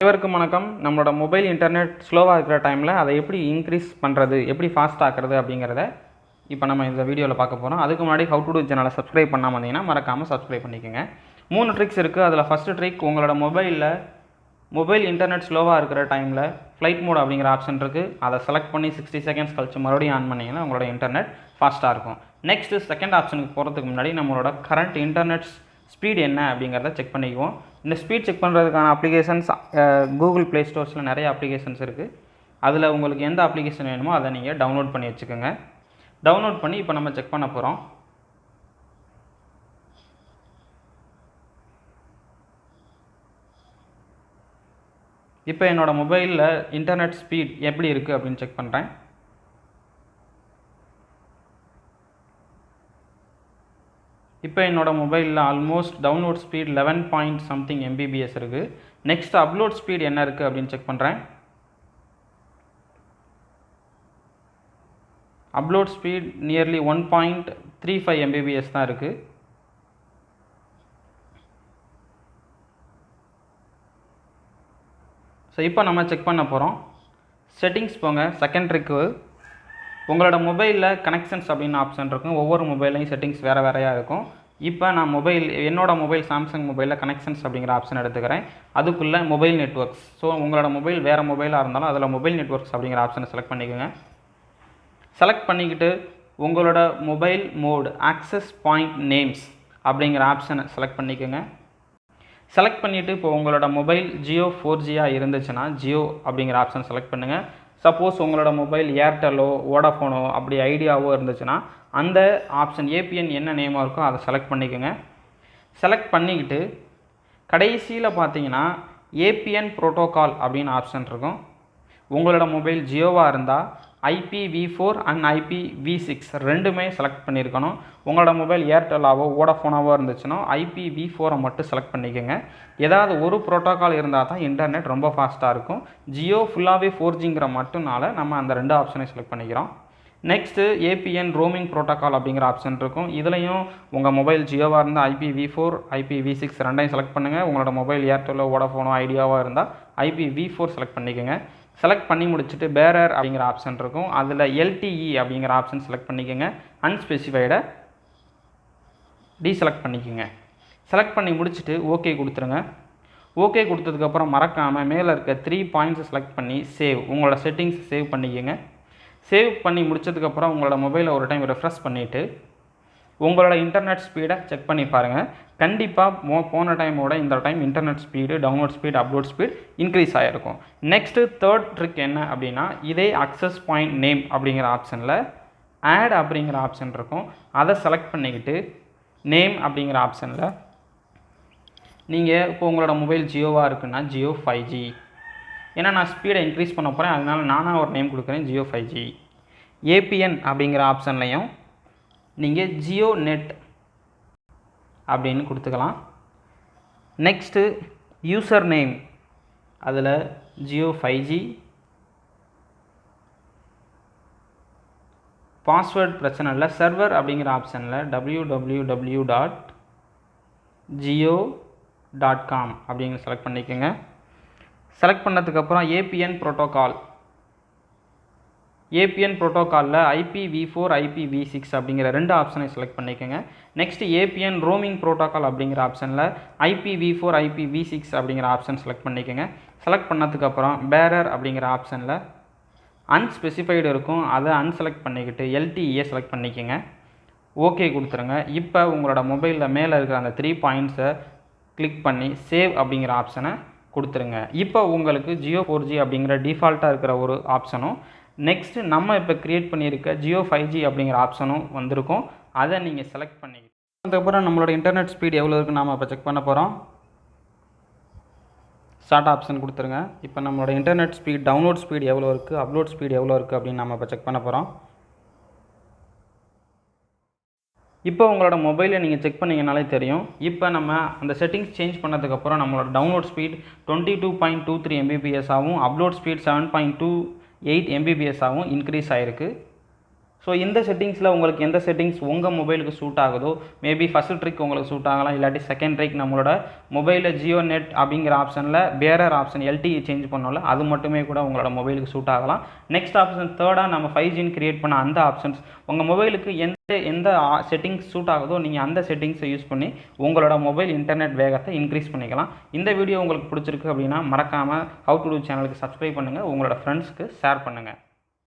அனைவருக்கும் வணக்கம். நம்மளோட மொபைல் இன்டர்நெட் ஸ்லோவாக இருக்கிற டைமில் அதை எப்படி இன்க்ரீஸ் பண்ணுறது, எப்படி ஃபாஸ்ட் ஆக்குறது அப்படிங்கிறத இப்போ நம்ம இந்த வீடியோவில் பார்க்க போகிறோம். அதுக்கு முன்னாடி ஹவுடோடு சேனலை சப்ஸ்கிரைப் பண்ணாமல் இருந்தீங்கன்னா மறக்காமல் சப்ஸ்கிரைப் பண்ணிக்கோங்க. 3 ட்ரிக்ஸ் இருக்குது. அதில் ஃபஸ்ட்டு ட்ரிக், உங்களோட மொபைல் இன்டர்நெட் ஸ்லோவாக இருக்கிற டைமில் ஃப்ளைட் மோட் அப்படிங்கிற ஆப்ஷன் இருக்குது. அதை செலக்ட் பண்ணி 60 செகண்ட்ஸ் கழிச்சு மறுபடியும் ஆன் பண்ணிங்கன்னா உங்களோட இன்டர்நெட் ஃபாஸ்ட்டாக இருக்கும். நெக்ஸ்ட்டு செகண்ட் ஆப்ஷனுக்கு போகிறதுக்கு முன்னாடி நம்மளோட கரண்ட் இன்டர்நெட் ஸ்பீட் என்ன அப்படிங்கிறத செக் பண்ணிக்குவோம். இந்த ஸ்பீட் செக் பண்ணுறதுக்கான அப்ளிகேஷன்ஸ் கூகுள் ப்ளே ஸ்டோர்ஸில் நிறைய அப்ளிகேஷன்ஸ் இருக்குது. அதில் உங்களுக்கு எந்த அப்ளிகேஷன் வேணுமோ அதை நீங்கள் டவுன்லோட் பண்ணி வச்சுக்கோங்க. டவுன்லோட் பண்ணி இப்போ நம்ம செக் பண்ண போகிறோம். இப்போ என்னோடய மொபைலில் இன்டர்நெட் ஸ்பீட் எப்படி இருக்குது அப்படின்னு செக் பண்ணுறேன். இப்போ என்னோடய மொபைலில் almost download speed 11 point something MBPS இருக்குது. நெக்ஸ்ட் அப்லோட் ஸ்பீட் என்ன இருக்குது அப்படின்னு செக் பண்ணுறேன். அப்லோட் ஸ்பீட் நியர்லி 1.35 MBPS தான் இருக்குது. ஸோ இப்போ நம்ம செக் பண்ண போகிறோம். செட்டிங்ஸ் போங்க. செகண்ட் ட்ரிக்கு, உங்களோட மொபைலில் கனெக்ஷன்ஸ் அப்படின்னு ஆப்ஷன் இருக்கும். ஒவ்வொரு மொபைல்லையும் செட்டிங்ஸ் வேறு வேறையாக இருக்கும். இப்போ நான் என்னோட மொபைல் சாம்சங் மொபைலில் கனெக்ஷன்ஸ் அப்படிங்கிற ஆப்ஷன் எடுத்துக்கிறேன். அதுக்குள்ளே மொபைல் நெட்ஒர்க்ஸ். ஸோ உங்களோட மொபைல் வேறு மொபைலாக இருந்தாலும் அதில் மொபைல் நெட்ஒர்க்ஸ் அப்படிங்கிற ஆப்ஷனை செலக்ட் பண்ணிக்கோங்க. செலக்ட் பண்ணிக்கிட்டு உங்களோட mobile mode access point names அப்படிங்கிற ஆப்ஷனை செலக்ட் பண்ணிக்கோங்க. செலக்ட் பண்ணிவிட்டு இப்போ உங்களோட மொபைல் ஜியோ 4Gயாக இருந்துச்சுன்னா ஜியோ அப்படிங்கிற ஆப்ஷன் செலக்ட் பண்ணுங்கள். சப்போஸ் உங்களோட மொபைல் ஏர்டெல்லோ வோடாஃபோனோ அப்படி ஐடியாவோ இருந்துச்சுன்னா அந்த ஆப்ஷன் ஏபிஎன் என்ன நேமாக இருக்கோ அதை செலக்ட் பண்ணிக்கோங்க. செலக்ட் பண்ணிக்கிட்டு கடைசியில் பார்த்தீங்கன்னா ஏபிஎன் ப்ரோட்டோகால் அப்படின்னு ஆப்ஷன் இருக்கும். உங்களோட மொபைல் ஜியோவாக இருந்தால் IPv4 அண்ட் IPv6 ரெண்டுமே செலக்ட் பண்ணியிருக்கணும். உங்களோட மொபைல் ஏர்டெல்லாவோ வோடாஃபோனாவோ இருந்துச்சுன்னா IPv4 மட்டும் செலக்ட் பண்ணிக்கோங்க. ஏதாவது ஒரு ப்ரோட்டோகால் இருந்தால் தான் இன்டர்நெட் ரொம்ப ஃபாஸ்ட்டாக இருக்கும். ஜியோ ஃபுல்லாகவே 4Gங்கிற மட்டும்னால நம்ம அந்த 2 ஆப்ஷனையும் செலக்ட் பண்ணிக்கிறோம். நெக்ஸ்ட்டு ஏபிஎன் ரோமிங் ப்ரோட்டோகால் அப்படிங்கிற ஆப்ஷன் இருக்கும். இதுலையும் உங்கள் மொபைல் ஜியோவாக இருந்தால் IPv4 IPv6 ரெண்டையும் செலக்ட் பண்ணுங்கள். உங்களோட மொபைல் ஏர்டெல்லோ வோடாஃபோனோ ஐடியாவாக இருந்தால் IPv4 செலக்ட் பண்ணிக்கோங்க. செலக்ட் பண்ணி முடிச்சுட்டு பேரர் அப்படிங்கிற ஆப்ஷன் இருக்கும். அதில் LTE அப்படிங்கிற ஆப்ஷன் செலக்ட் பண்ணிக்கோங்க. அன்ஸ்பெசிஃபைடை டீசெலக்ட் பண்ணிக்கோங்க. செலக்ட் பண்ணி முடிச்சுட்டு ஓகே கொடுத்துருங்க. ஓகே கொடுத்ததுக்கப்புறம் மறக்காமல் மேலே இருக்க 3 பாயிண்ட்ஸை செலக்ட் பண்ணி உங்களோட செட்டிங்ஸ் சேவ் பண்ணிக்கோங்க. சேவ் பண்ணி முடிச்சதுக்கப்புறம் உங்களோட மொபைலை ஒரு டைம் ரெஃப்ரெஷ் பண்ணிவிட்டு உங்களோட இன்டர்நெட் ஸ்பீடை செக் பண்ணி பாருங்கள். கண்டிப்பாக போன டைமோட இந்த time internet speed, download speed, upload speed increase ஆகிருக்கும். நெக்ஸ்ட்டு தேர்ட் ட்ரிக் என்ன அப்படின்னா, இதே அக்சஸ் பாயிண்ட் நேம் அப்படிங்கிற ஆப்ஷனில் ஆட் அப்படிங்கிற ஆப்ஷன் இருக்கும். அதை செலக்ட் பண்ணிக்கிட்டு நேம் அப்படிங்கிற ஆப்ஷனில் நீங்கள் இப்போ உங்களோட மொபைல் ஜியோவாக இருக்குன்னா ஜியோ 5G, ஏன்னா நான் ஸ்பீடை இன்க்ரீஸ் பண்ண போகிறேன், அதனால் நானாக ஒரு நேம் கொடுக்குறேன் ஜியோ 5G. ஏபிஎன் அப்படிங்கிற ஆப்ஷன்லையும் நீங்கள் ஜியோ நெட் அப்படின்னு கொடுத்துக்கலாம். நெக்ஸ்ட்டு யூசர் நேம், அதில் ஜியோ 5G. பாஸ்வேர்ட் பிரச்சனை இல்லை. சர்வர் அப்படிங்கிற ஆப்ஷனில் www.jio.com அப்படிங்கிற செலக்ட் பண்ணிக்கோங்க. செலக்ட் பண்ணதுக்கப்புறம் ஏபிஎன் ப்ரோட்டோகாலில் IPv4 IPv6 அப்படிங்கிற 2 ஆப்ஷனை செலக்ட் பண்ணிக்கோங்க. நெக்ஸ்ட் ஏபிஎன் ரோமிங் ப்ரோட்டோகால் அப்படிங்கிற ஆப்ஷனில் IPv4 IPv6 அப்படிங்கிற ஆப்ஷன் செலக்ட் பண்ணிக்கோங்க. செலக்ட் பண்ணதுக்கப்புறம் பேரர் அப்படிங்கிற ஆப்ஷனில் அன்ஸ்பெசிஃபைடு இருக்கும், அதை அன்செலக்ட் பண்ணிக்கிட்டு LTE செலக்ட் பண்ணிக்கோங்க. ஓகே கொடுத்துருங்க. இப்போ உங்களோட மொபைலில் மேலே இருக்கிற அந்த 3 பாயிண்ட்ஸை கிளிக் பண்ணி சேவ் அப்படிங்கிற ஆப்ஷனை கொடுத்துருங்க. இப்போ உங்களுக்கு ஜியோ 4G அப்படிங்கிற டிஃபால்ட்டாக இருக்கிற ஒரு ஆப்ஷனும், நெக்ஸ்ட்டு நம்ம இப்போ க்ரியேட் பண்ணியிருக்க ஜியோ 5G அப்படிங்கிற ஆப்ஷனும் வந்திருக்கும். அதை நீங்கள் செலக்ட் பண்ணிக்கிட்டு அதுக்கப்புறம் நம்மளோட இன்டர்நெட் ஸ்பீட் எவ்வளோ இருக்குன்னு நாம் இப்போ செக் பண்ண போகிறோம். ஸ்டார்ட் ஆப்ஷன் கொடுத்துருங்க. இப்போ நம்மளோட இன்டர்நெட் ஸ்பீட், டவுன்லோட் ஸ்பீட் எவ்வளோ இருக்குது, அப்லோட் ஸ்பீட் எவ்வளோ இருக்குது அப்படின்னு நம்ம இப்போ செக் பண்ண போகிறோம். இப்போ உங்களோட மொபைலில் நீங்கள் செக் பண்ணிங்கனாலே தெரியும். இப்போ நம்ம அந்த செட்டிங்ஸ் சேஞ்ச் பண்ணதுக்கப்புறம் நம்மளோட டவுன்லோட் ஸ்பீட் 22.23 MBPS ஆகும், அப்லோட் ஸ்பீட் 7.28 MBPS ஆகும் இன்க்ரீஸ் ஆகிருக்கு. ஸோ இந்த செட்டிங்ஸில் உங்களுக்கு எந்த செட்டிங்ஸ் உங்கள் மொபைலுக்கு சூட் ஆகுதோ, மேபி ஃபஸ்ட் ட்ரிக் உங்களுக்கு சூட் ஆகலாம், இல்லாட்டி செகண்ட் ட்ரிக் நம்மளோட மொபைலில் ஜியோ நெட் அப்படிங்கிற ஆப்ஷனில் பேரர் ஆப்ஷன் LTE சேஞ்ச் பண்ணோம்ல, அது மட்டுமே கூட உங்களோட மொபைலுக்கு சூட் ஆகலாம். நெக்ஸ்ட் ஆப்ஷன் தேர்டாக நம்ம 5Gன்னு கிரியேட் பண்ண அந்த ஆப்ஷன்ஸ் உங்கள் மொபைலுக்கு எந்த செட்டிங்ஸ் சூட் ஆகுதோ நீங்கள் அந்த செட்டிங்ஸை யூஸ் பண்ணி உங்களோட மொபைல் இன்டர்நெட் வேகத்தை இன்க்ரீஸ் பண்ணிக்கலாம். இந்த வீடியோ உங்களுக்கு பிடிச்சிருக்கு அப்படின்னா மறக்காமல் ஹவ் டு டூ சேனலுக்கு சப்ஸ்கிரைப் பண்ணுங்கள், உங்களோட ஃப்ரெண்ட்ஸ்க்கு ஷேர் பண்ணுங்கள்.